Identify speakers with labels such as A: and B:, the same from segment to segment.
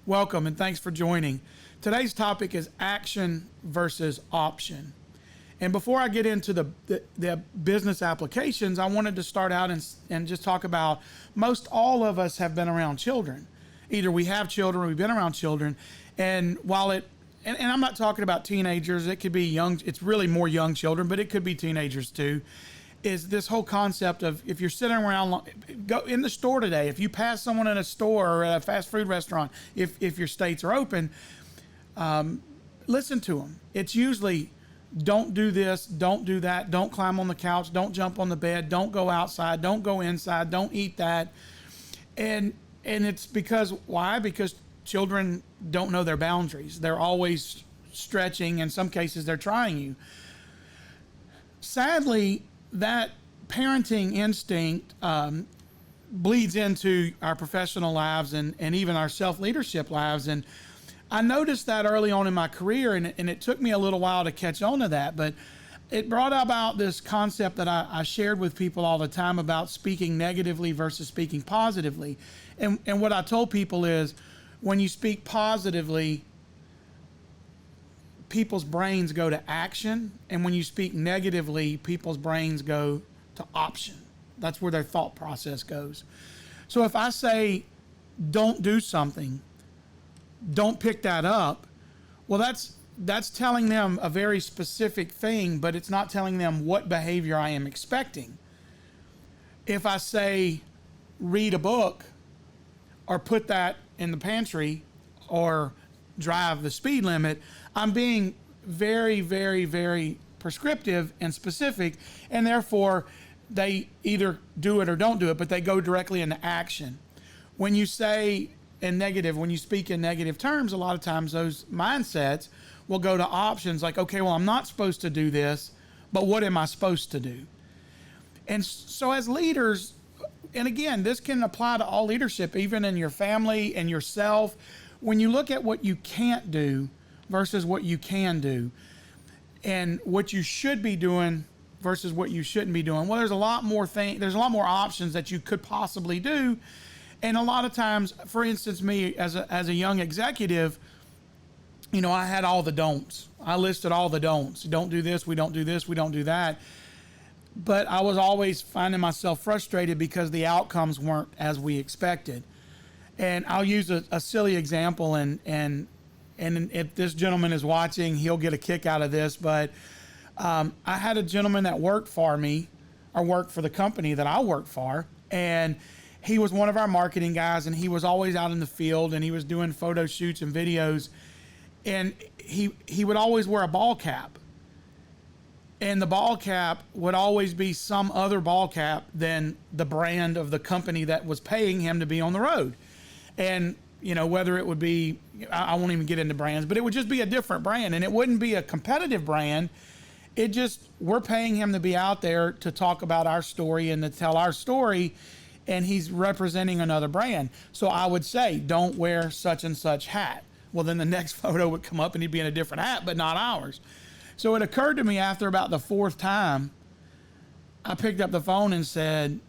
A: Welcome and thanks for joining. Today's topic is action versus option. And before I get into the business applications, I wanted to start out and just talk about most all of us have been around children. Either we have children or we've been around children. And while and I'm not talking about teenagers, it could be young, it's really more young children, but it could be teenagers too, is this whole concept of if you're sitting around, go in the store today, if you pass someone in a store or at a fast food restaurant, if your states are open, listen to them. It's usually, don't do this, don't do that, don't climb on the couch, don't jump on the bed, don't go outside, don't go inside, don't eat that. And it's because, why? Because children don't know their boundaries. They're always stretching. In some cases, they're trying you. Sadly, that parenting instinct bleeds into our professional lives and even our self-leadership lives. And I noticed that early on in my career, and it took me a little while to catch on to that, but it brought about this concept that I shared with people all the time about speaking negatively versus speaking positively. And what I told people is, when you speak positively, people's brains go to action, and when you speak negatively, people's brains go to option. That's where their thought process goes. So if I say, don't do something, don't pick that up, well, that's telling them a very specific thing, but it's not telling them what behavior I am expecting. If I say, read a book, or put that in the pantry, or drive the speed limit, I'm being very, very, very prescriptive and specific, and therefore they either do it or don't do it, but they go directly into action. When you say when you speak in negative terms, a lot of times those mindsets will go to options like, okay, well, I'm not supposed to do this, but what am I supposed to do? And so as leaders, and again, this can apply to all leadership, even in your family and yourself, when you look at what you can't do versus what you can do, and what you should be doing versus what you shouldn't be doing, well, there's a lot more options that you could possibly do. And a lot of times, for instance, me as a young executive, I had all the don'ts. I listed all the don'ts. Don't do this, we don't do this, we don't do that. But I was always finding myself frustrated because the outcomes weren't as we expected. And I'll use a silly example, and if this gentleman is watching, he'll get a kick out of this. But I had a gentleman that worked for me, or worked for the company that I worked for, and he was one of our marketing guys, and he was always out in the field, and he was doing photo shoots and videos, and he would always wear a ball cap. And the ball cap would always be some other ball cap than the brand of the company that was paying him to be on the road. And, whether it would be, I won't even get into brands, but it would just be a different brand, and it wouldn't be a competitive brand. We're paying him to be out there to talk about our story and to tell our story, and he's representing another brand. So I would say, don't wear such and such hat. Well, then the next photo would come up and he'd be in a different hat, but not ours. So it occurred to me after about the fourth time, I picked up the phone and said,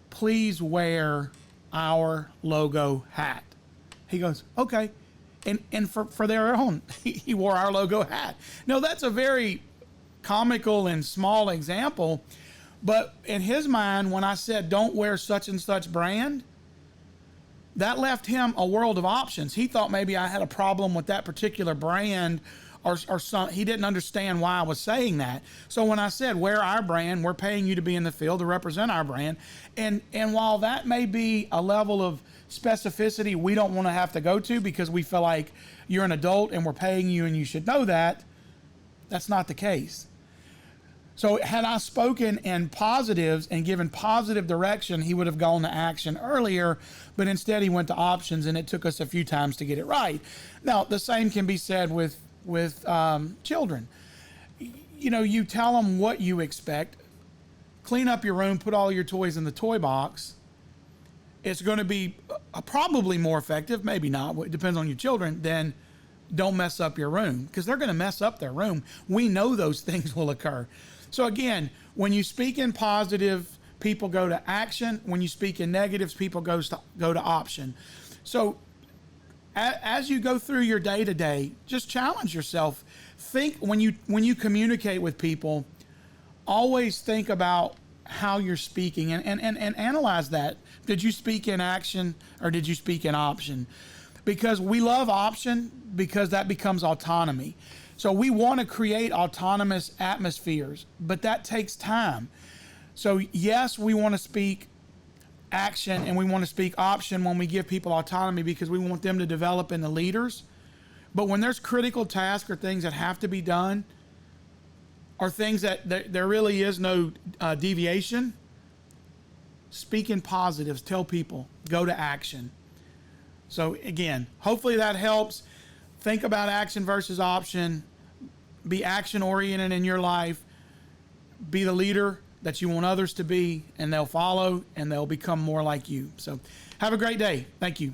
A: please wear our logo hat. He goes, okay. And for their own, he wore our logo hat. Now, that's a very comical and small example, but in his mind, when I said, don't wear such and such brand, that left him a world of options. He thought maybe I had a problem with that particular brand, or he didn't understand why I was saying that. So when I said, wear our brand, we're paying you to be in the field to represent our brand. And while that may be a level of specificity we don't want to have to go to because we feel like you're an adult and we're paying you and you should know that, that's not the case. So had I spoken in positives and given positive direction, he would have gone to action earlier, but instead he went to options, and it took us a few times to get it right. Now, the same can be said with children. You tell them what you expect. Clean up your room, put all your toys in the toy box. It's going to be probably more effective, maybe not, it depends on your children, than don't mess up your room, because they're going to mess up their room. We know those things will occur. So again, when you speak in positive, people go to action. When you speak in negatives, people go to option. So as you go through your day to day, just challenge yourself. Think when you communicate with people, always think about how you're speaking and analyze that. Did you speak in action or did you speak in option? Because we love option because that becomes autonomy. So we want to create autonomous atmospheres, but that takes time. So yes, we want to speak action and we want to speak option when we give people autonomy because we want them to develop into leaders. But when there's critical tasks or things that have to be done or things that there really is no deviation, speak in positives, tell people, go to action. So again, hopefully that helps. Think about action versus option. Be action oriented in your life. Be the leader that you want others to be, and they'll follow and they'll become more like you. So have a great day. Thank you.